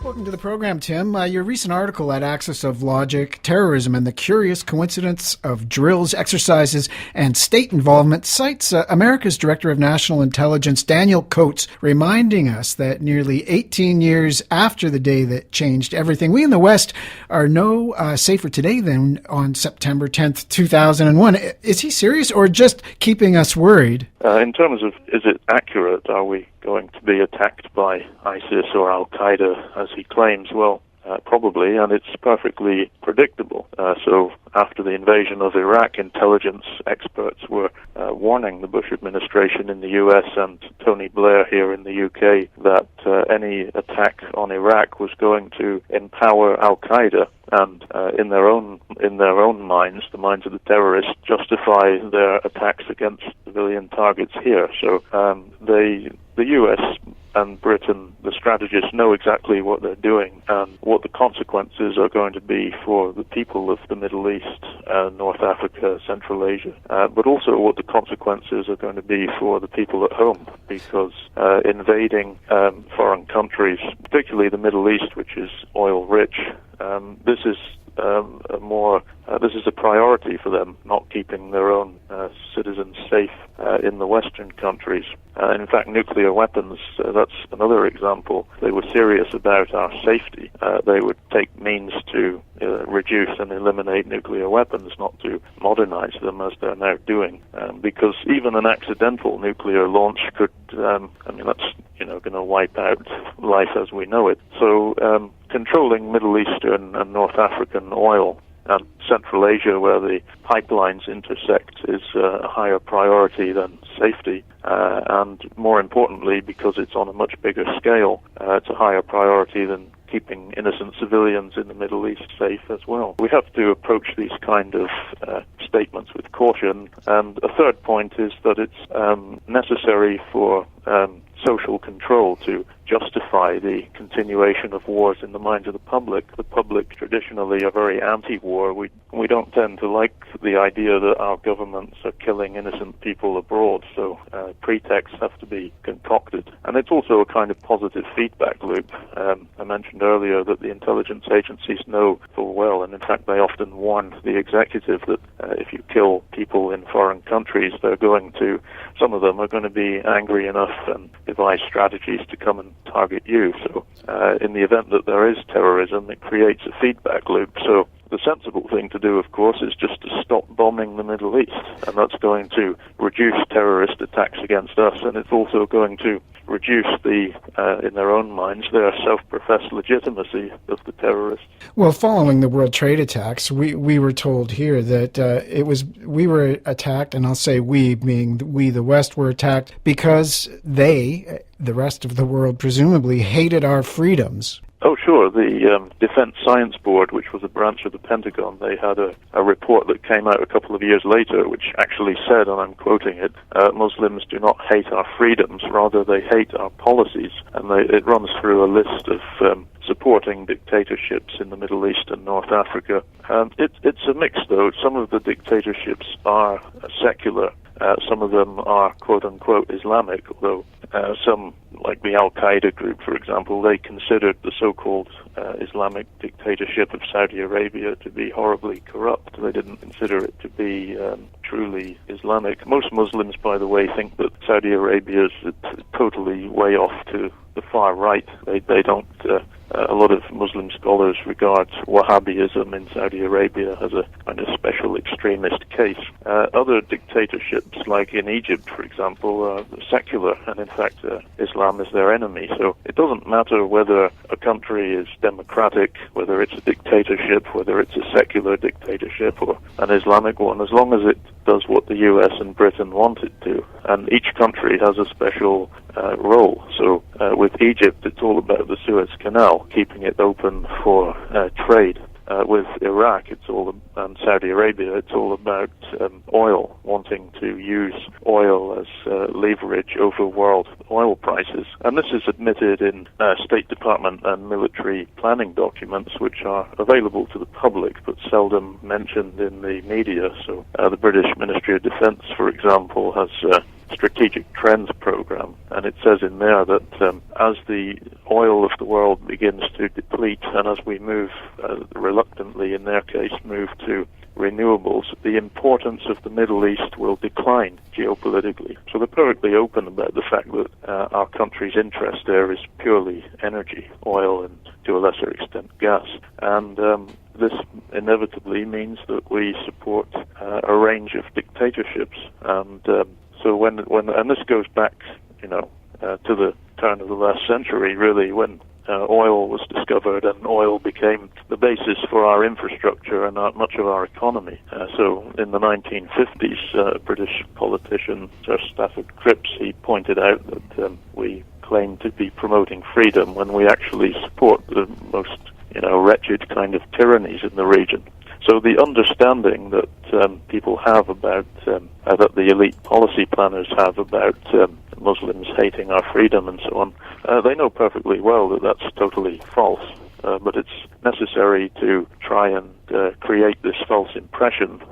Welcome to the program, Tim. Your recent article at Axis of Logic, Terrorism and the Curious Coincidence of Drills, Exercises, and State Involvement cites America's Director of National Intelligence, Daniel Coates, reminding us that nearly 18 years after the day that changed everything, we in the West are no safer today than on September 10th, 2001. Is he serious or just keeping us worried? In terms of, is it accurate? Are we going to be attacked by ISIS or Al-Qaeda, as he claims? Well, probably, and it's perfectly predictable. So after the invasion of Iraq, intelligence experts were warning the Bush administration in the U.S. and Tony Blair here in the UK that any attack on Iraq was going to empower Al-Qaeda and in their own minds, the minds of the terrorists, justify their attacks against civilian targets here. So the U.S. and Britain, the strategists, know exactly what they're doing and what the consequences are going to be for the people of the Middle East, North Africa, Central Asia, but also what the consequences are going to be for the people at home, because invading foreign countries, particularly the Middle East, which is oil-rich, this is a priority for them, not keeping their own citizens safe in the Western countries. In fact, nuclear weapons, that's another example. They were serious about our safety. They would take means to reduce and eliminate nuclear weapons, not to modernize them as they're now doing. Because even an accidental nuclear launch could, that's going to wipe out life as we know it. So controlling Middle Eastern and North African oil and Central Asia, where the pipelines intersect, is a higher priority than safety. And more importantly, because it's on a much bigger scale, it's a higher priority than keeping innocent civilians in the Middle East safe as well. We have to approach these kind of statements with caution. And a third point is that it's necessary for social control to justify the continuation of wars in the minds of the public. The public traditionally are very anti-war. We don't tend to like the idea that our governments are killing innocent people abroad, so pretexts have to be concocted. And it's also a kind of positive feedback loop. I mentioned earlier that the intelligence agencies know full well, and in fact they often warn the executive that if you kill people in foreign countries, some of them are going to be angry enough and devise strategies to come and target you. So in the event that there is terrorism, it creates a feedback loop. So the sensible thing to do, of course, is just to stop bombing the Middle East, and that's going to reduce terrorist attacks against us, and it's also going to reduce in their own minds, their self-professed legitimacy of the terrorists. Well, following the World Trade attacks, we were told here that we were attacked, and I'll say we, being we, the West, were attacked because they, the rest of the world, presumably hated our freedoms. Oh, sure. The Defense Science Board, which was a branch of the Pentagon, they had a report that came out a couple of years later, which actually said, and I'm quoting it, Muslims do not hate our freedoms, rather they hate our policies. And it runs through a list of supporting dictatorships in the Middle East and North Africa. It's a mix, though. Some of the dictatorships are secular. Some of them are quote-unquote Islamic, although some, like the Al-Qaeda group, for example, they considered the so-called Islamic dictatorship of Saudi Arabia to be horribly corrupt. They didn't consider it to be truly Islamic. Most Muslims, by the way, think that Saudi Arabia is totally way off to the far right. They don't. A lot of Muslim scholars regard Wahhabism in Saudi Arabia as a kind of special extremist case. Other dictatorships, like in Egypt, for example, are secular, and in fact Islam is their enemy. So it doesn't matter whether a country is democratic, whether it's a dictatorship, whether it's a secular dictatorship or an Islamic one, as long as it does what the US and Britain want it to. And each country has a special role. So with Egypt, it's all about the Suez Canal, keeping it open for trade. With Iraq, and Saudi Arabia, it's all about oil, wanting to use oil as leverage over world oil prices. And this is admitted in State Department and military planning documents, which are available to the public but seldom mentioned in the media. So the British Ministry of Defence, for example, has Strategic Trends program, and it says in there that as the oil of the world begins to deplete, and as we move reluctantly, in their case, move to renewables, the importance of the Middle East will decline geopolitically. So they're perfectly open about the fact that our country's interest there is purely energy, oil, and to a lesser extent gas. And this inevitably means that we support a range of dictatorships. And so when and this goes back, to the turn of the last century, really, when oil was discovered and oil became the basis for our infrastructure and much of our economy. So in the 1950s, a British politician, Sir Stafford Cripps, he pointed out that we claim to be promoting freedom when we actually support the most wretched kind of tyrannies in the region. So the understanding that people have about, that the elite policy planners have about Muslims hating our freedom and so on, they know perfectly well that that's totally false. But it's necessary to try and create this false impression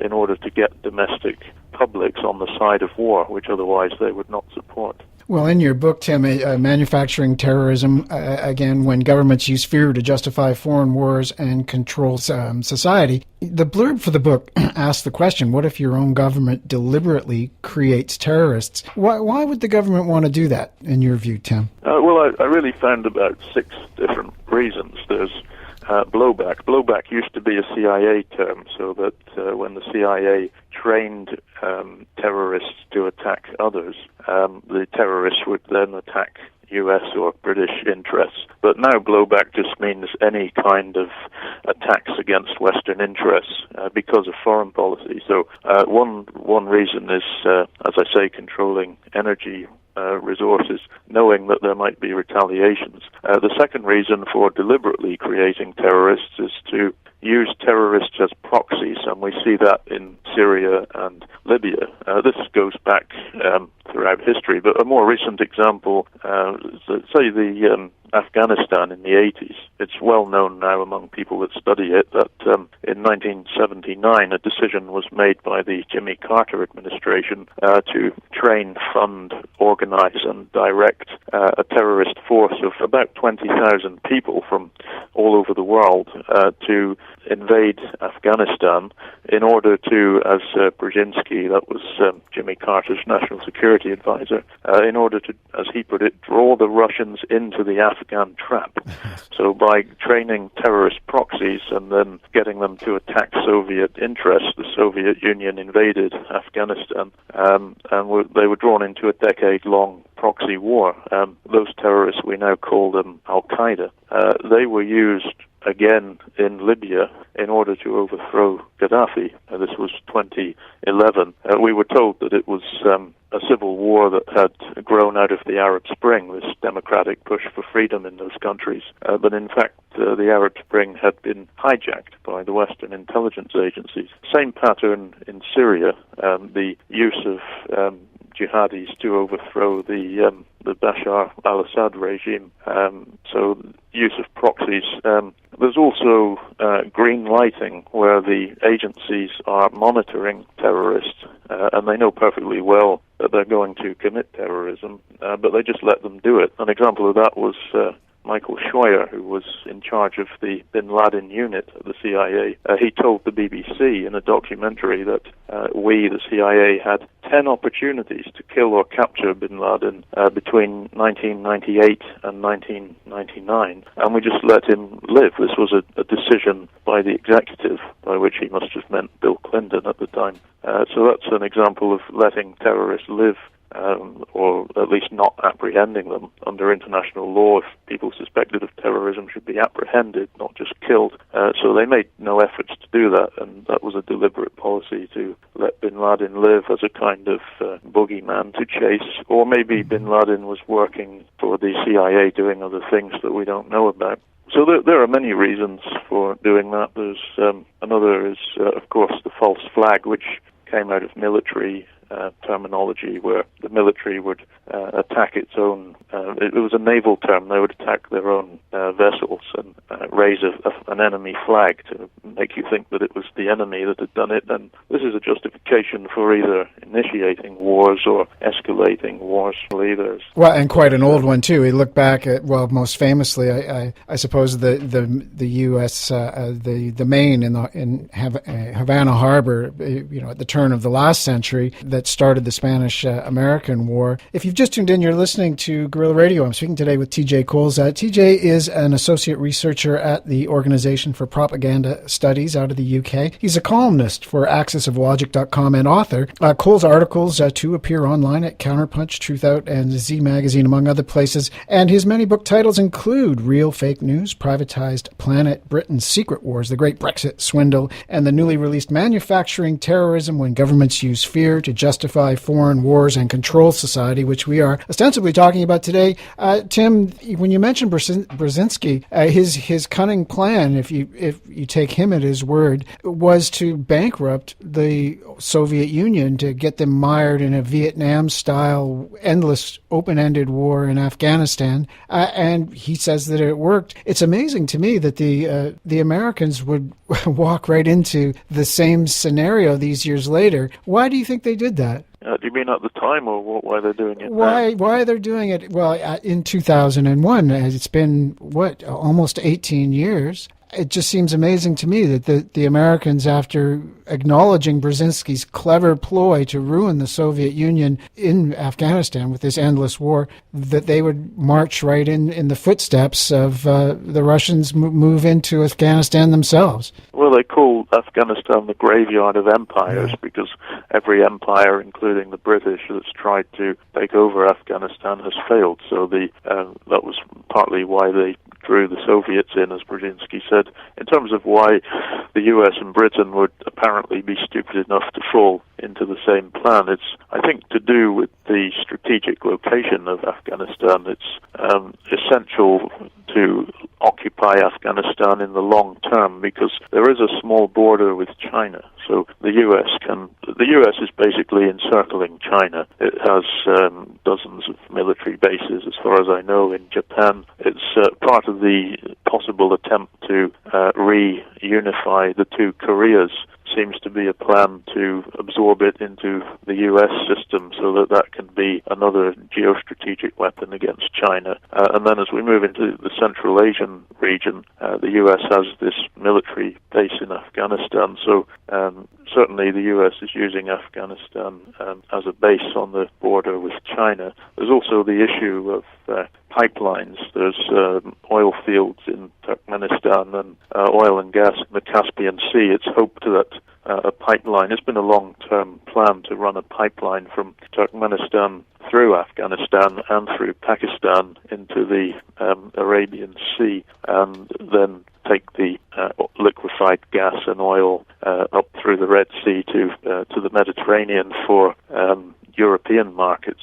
in order to get domestic publics on the side of war, which otherwise they would not support. Well, in your book, Tim, Manufacturing Terrorism, again, when governments use fear to justify foreign wars and control society, the blurb for the book asks the question, what if your own government deliberately creates terrorists? Why would the government want to do that, in your view, Tim? Well, I really found about 6 different reasons. There's blowback. Blowback used to be a CIA term, so that when the CIA trained terrorists to attack others, the terrorists would then attack U.S. or British interests. But now blowback just means any kind of attacks against Western interests because of foreign policy. So one reason is, as I say, controlling energy resources, knowing that there might be retaliations. The second reason for deliberately creating terrorists is to use terrorists as proxies, and we see that in Syria and Libya. This goes back throughout history, but a more recent example, say the Afghanistan in the 80s. It's well known now among people that study it that in 1979 a decision was made by the Jimmy Carter administration to train, fund, organize, and direct a terrorist force of about 20,000 people from all over the world to invade Afghanistan in order to, as Brzezinski, that was Jimmy Carter's national security advisor, in order to, as he put it, draw the Russians into the Afghan trap. So by training terrorist proxies and then getting them to attack Soviet interests, the Soviet Union invaded Afghanistan, and they were drawn into a decade-long proxy war. Those terrorists, we now call them Al-Qaeda. They were used again in Libya in order to overthrow Gaddafi. This was 2011. We were told that it was a civil war that had grown out of the Arab Spring, this democratic push for freedom in those countries. But in fact, the Arab Spring had been hijacked by the Western intelligence agencies. Same pattern in Syria, the use of jihadis to overthrow the Bashar al-Assad regime. So use of proxies. There's also green lighting, where the agencies are monitoring terrorists, and they know perfectly well that they're going to commit terrorism, but they just let them do it. An example of that was Michael Scheuer, who was in charge of the bin Laden unit at the CIA. He told the BBC in a documentary that we, the CIA, had 10 opportunities to kill or capture bin Laden between 1998 and 1999, and we just let him live. This was a decision by the executive, by which he must have meant Bill Clinton at the time. So that's an example of letting terrorists live, or at least not apprehending them. Under international law, if people suspected of terrorism should be apprehended, not just killed. So they made no efforts to do that, and that was a deliberate policy to let bin Laden live as a kind of boogeyman to chase. Or maybe bin Laden was working for the CIA doing other things that we don't know about. So there are many reasons for doing that. There's another is, of course, the false flag, which came out of military terminology where the military would attack its own, it was a naval term, they would attack their own vessels and raise an enemy flag to make you think that it was the enemy that had done it. And this is a justification for either initiating wars or escalating wars leaders. Well, and quite an old one too. We look back at, well, most famously, I suppose the U.S. The Maine in Havana Harbor, at the turn of the last century, that started the Spanish-American War. If you've just tuned in, you're listening to Guerrilla Radio. I'm speaking today with T.J. Coles. T.J. is an associate researcher at the Organization for Propaganda Studies out of the U.K. He's a columnist for AxisOfLogic.com and author. Coles' articles too appear online at Counterpunch, Truth Out, and Z Magazine, among other places. And his many book titles include Real Fake News, Privatized Planet, Britain's Secret Wars, The Great Brexit Swindle, and the newly released Manufacturing Terrorism When Governments Use Fear to Justify Foreign Wars and Control Society, which we are ostensibly talking about today. Tim, when you mentioned Brzezinski, his cunning plan, if you take him at his word, was to bankrupt the Soviet Union to get them mired in a Vietnam-style, endless, open-ended war in Afghanistan. And he says that it worked. It's amazing to me that the Americans would walk right into the same scenario these years later. Why do you think they did that? Do you mean at the time, or why they're doing it now? Why they're doing it? Well, in 2001, it's been, almost 18 years. It just seems amazing to me that the Americans, after acknowledging Brzezinski's clever ploy to ruin the Soviet Union in Afghanistan with this endless war, that they would march right in the footsteps of the Russians move into Afghanistan themselves. Well, they call Afghanistan the graveyard of empires because every empire, including the British, that's tried to take over Afghanistan has failed. So that was partly why they drew the Soviets in, as Brzezinski said. In terms of why the US and Britain would apparently be stupid enough to fall into the same plan, it's, I think, to do with the strategic location of Afghanistan. It's essential to occupy Afghanistan in the long term because there is a small border with China. So the US is basically encircling China. It has dozens of military bases, as far as I know, in Japan. It's part of the possible attempt to reunify the two Koreas. Seems to be a plan to absorb it into the U.S. system so that can be another geostrategic weapon against China. And then as we move into the Central Asian region, the U.S. has this military base in Afghanistan. So certainly the U.S. is using Afghanistan as a base on the border with China. There's also the issue of pipelines. There's oil fields in Turkmenistan and oil and gas in the Caspian Sea. It's hoped that a pipeline, it's been a long-term plan to run a pipeline from Turkmenistan through Afghanistan and through Pakistan into the Arabian Sea, and then take the liquefied gas and oil up through the Red Sea to the Mediterranean for European markets.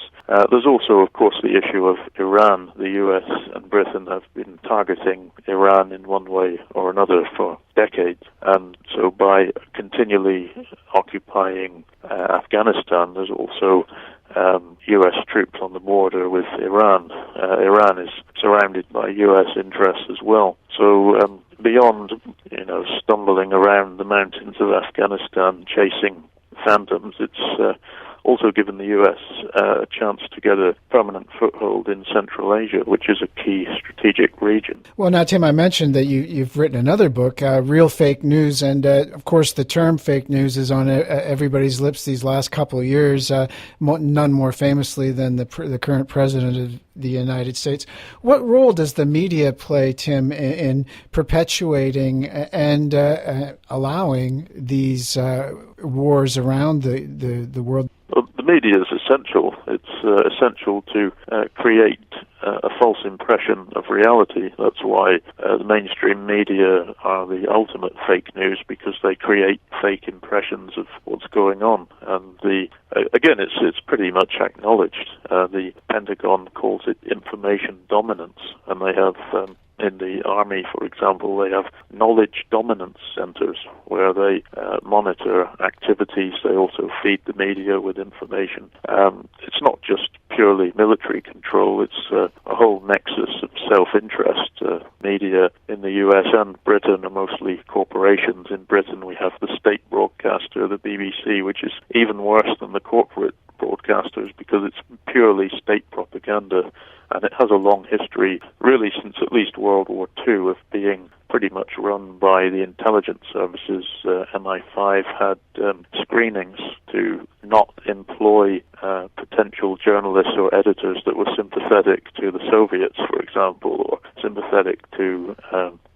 There's also, of course, the issue of Iran. The US and Britain have been targeting Iran in one way or another for decades. And so by continually occupying Afghanistan, there's also U.S. troops on the border with Iran. Iran is surrounded by U.S. interests as well. So beyond, stumbling around the mountains of Afghanistan chasing phantoms, it's also given the U.S. A chance to get a permanent foothold in Central Asia, which is a key strategic region. Well, now, Tim, I mentioned that you've written another book, Real Fake News, and of course the term fake news is on everybody's lips these last couple of years, none more famously than the current president of the United States. What role does the media play, Tim, in perpetuating and allowing these wars around the world? Well, the media is essential. It's essential to create a false impression of reality. That's why the mainstream media are the ultimate fake news, because they create fake impressions of what's going on. And again, it's pretty much acknowledged. The Pentagon calls it information dominance, and they have In the army, for example, they have knowledge dominance centers where they monitor activities. They also feed the media with information. It's not just purely military control. It's a whole nexus of self-interest. Media in the US and Britain are mostly corporations. In Britain, we have the state broadcaster, the BBC, which is even worse than the corporate broadcasters because it's purely state propaganda. And it has a long history, really since at least World War II, of being pretty much run by the intelligence services. MI5 had screenings to not employ potential journalists or editors that were sympathetic to the Soviets, for example, or sympathetic to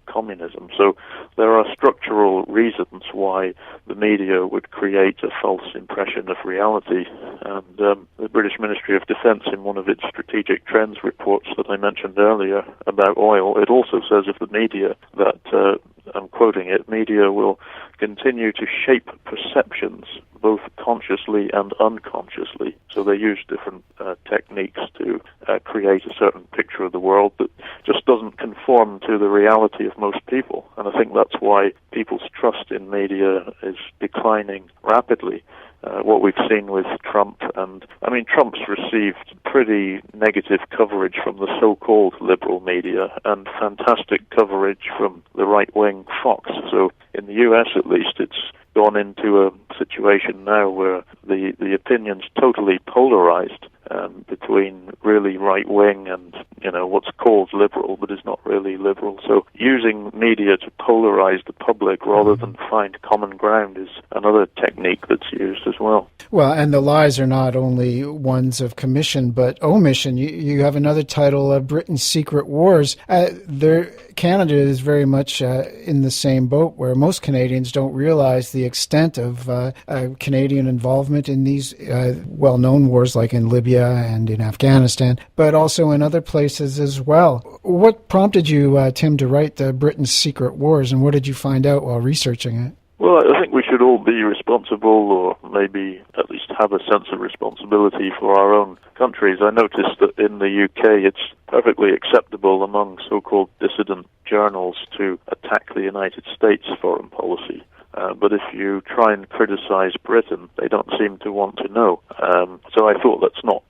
communism. So there are structural reasons why the media would create a false impression of reality. And the British Ministry of Defence, in one of its strategic trends reports that I mentioned earlier about oil, it also says of the media that, I'm quoting it, media will continue to shape perceptions both consciously and unconsciously. So they use different techniques to create a certain picture of the world that just doesn't conform to the reality of most people. And I think that's why people's trust in media is declining rapidly. What we've seen with Trump, and I mean, Trump's received pretty negative coverage from the so-called liberal media and fantastic coverage from the right-wing Fox. So in the US, at least, it's gone into a situation now where the opinion's totally polarized between really right-wing and, what's called liberal, but is not really liberal. So using media to polarize the public rather than find common ground is another technique that's used as well. Well, and the lies are not only ones of commission, but omission. You have another title, Britain's Secret Wars. Canada is very much in the same boat, where most Canadians don't realize the extent of Canadian involvement in these well-known wars, like in Libya and in Afghanistan, but also in other places as well. What prompted you, Tim, to write Britain's Secret Wars, and what did you find out while researching it? Well, I think we should all be responsible, or maybe at least have a sense of responsibility for our own countries. I noticed that in the UK it's perfectly acceptable among so-called dissident journals to attack the United States foreign policy. But if you try and criticize Britain, they don't seem to want to know. So I thought it's not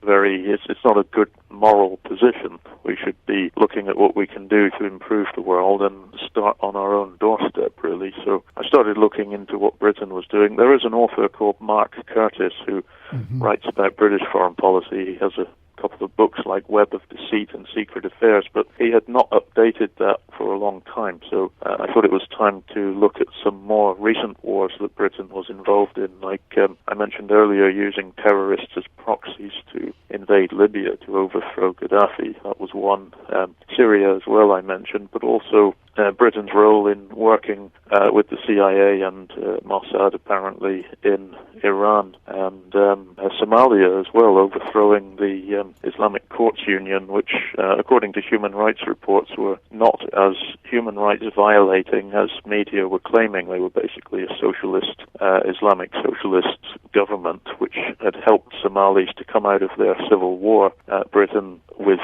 a good moral position. We should be looking at what we can do to improve the world and start on our own doorstep, really. So I started looking into what Britain was doing. There is an author called Mark Curtis who writes about British foreign policy. He has a couple of books like Web of Deceit and Secret Affairs, but he had not updated that for a long time. So I thought it was time to look at some more recent wars that Britain was involved in, like I mentioned earlier, using terrorists as proxies to invade Libya to overthrow Gaddafi. That was one. Syria as well, I mentioned, but also Britain's role in working with the CIA and Mossad, apparently, in Iran, and Somalia as well, overthrowing the Islamic Courts Union, which, according to human rights reports, were not as human rights violating as media were claiming. They were basically a socialist, Islamic socialist government, which had helped Somalis to come out of their civil war. Britain, with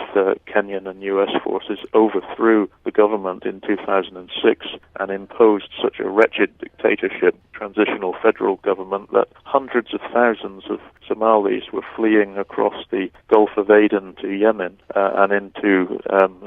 Kenyan and US forces, overthrew the government in 2006 and imposed such a wretched dictatorship, transitional federal government, that hundreds of thousands of Somalis were fleeing across the Gulf of Aden to Yemen and into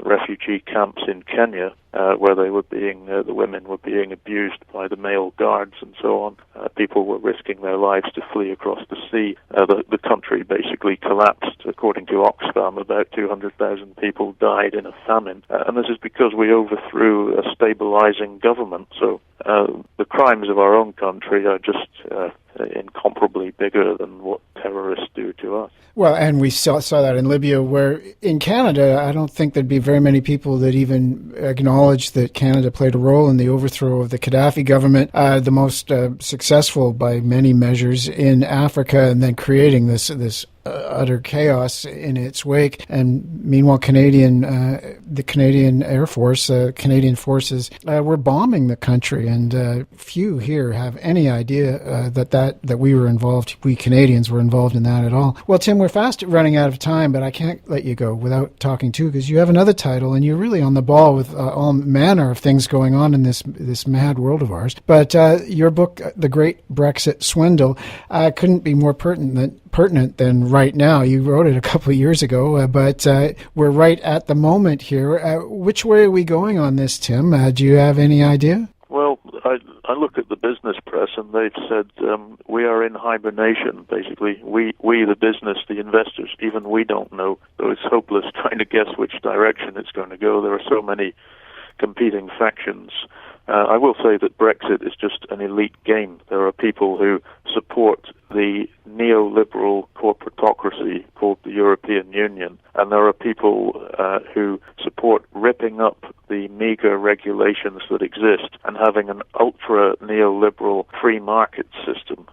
refugee camps in Kenya, where they were the women were being abused by the male guards and so on. People were risking their lives to flee across the sea. The country basically collapsed. According to Oxfam, about 200,000 people died in a famine. And this is because we overthrew a stabilizing government. So the crimes of our own country are just incomparably bigger than what terrorists do to us. Well, and we saw that in Libya, where in Canada, I don't think there'd be very many people that even acknowledge that Canada played a role in the overthrow of the Gaddafi government, the most successful by many measures in Africa, and then creating this utter chaos in its wake. And meanwhile, the Canadian Air Force, Canadian forces were bombing the country, and few here have any idea that that we were involved, we Canadians were involved in that at all. Well, Tim, we're fast running out of time, but I can't let you go without talking too, because you have another title, and you're really on the ball with all manner of things going on in this mad world of ours. But your book, The Great Brexit Swindle, couldn't be more pertinent than right now. You wrote it a couple of years ago, but we're right at the moment here. Which way are we going on this, Tim? Do you have any idea? Well, I look at the business press, and they've said we are in hibernation, basically. We, the business, the investors, even we don't know. So it's hopeless trying to guess which direction it's going to go. There are so many competing factions. I will say that Brexit is just an elite game. There are people who support the neoliberal corporatocracy called the European Union, and there are people who support ripping up the meager regulations that exist and having an ultra-neoliberal free market system,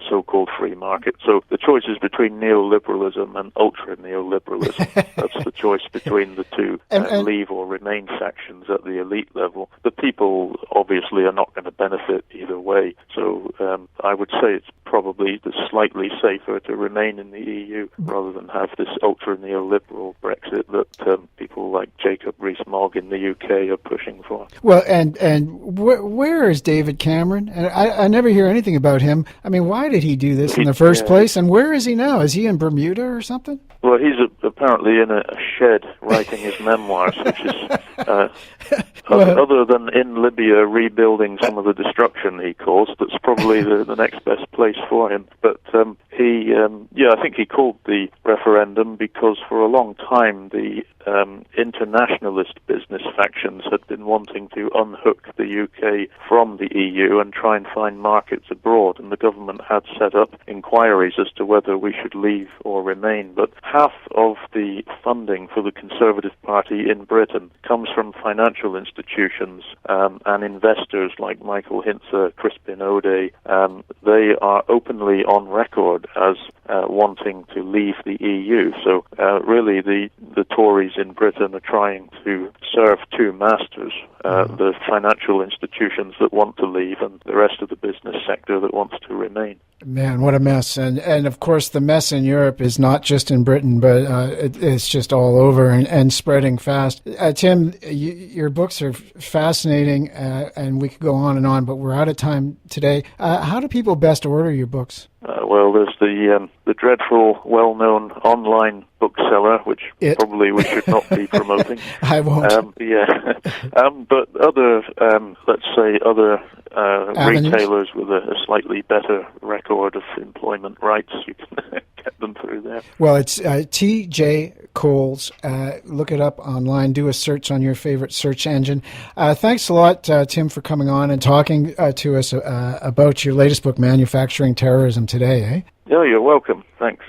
so-called free market. So the choice is between neoliberalism and ultra-neoliberalism. That's the choice between the two, and leave or remain factions at the elite level. The people obviously are not going to benefit either way. So I would say it's probably slightly safer to remain in the EU rather than have this ultra-neoliberal Brexit that people like Jacob Rees-Mogg in the UK are pushing for. Well, and where is David Cameron? And I never hear anything about him. I mean, why did he do this in the first place? And where is he now? Is he in Bermuda or something? Well, he's apparently in a shed writing his memoirs, which is other than in Libya rebuilding some of the destruction he caused. That's probably the next best place for him. But I think he called the referendum because for a long time the internationalist business factions had been wanting to unhook the UK from the EU and try and find markets abroad, and the government had set up inquiries as to whether we should leave or remain. But half of the funding for the Conservative Party in Britain comes from financial institutions and investors like Michael Hintzer, Crispin O'Day. They are openly on record as wanting to leave the EU. So really the Tories in Britain are trying to serve two masters, the financial institutions that want to leave and the rest of the business sector that wants to remain. Man, what a mess. And of course, the mess in Europe is not just in Britain, but it's just all over and spreading fast. Tim, your books are fascinating, and we could go on, but we're out of time today. How do people best order your books? Well, there's the dreadful, well-known online bookseller, which probably we should not be promoting. I won't. But other, let's say, other retailers with a slightly better record of employment rights, you can get them through there. Well, it's T.J. Coles. Look it up online. Do a search on your favorite search engine. Thanks a lot, Tim, for coming on and talking to us about your latest book, Manufacturing Terrorism, today. Yeah, you're welcome. Thanks.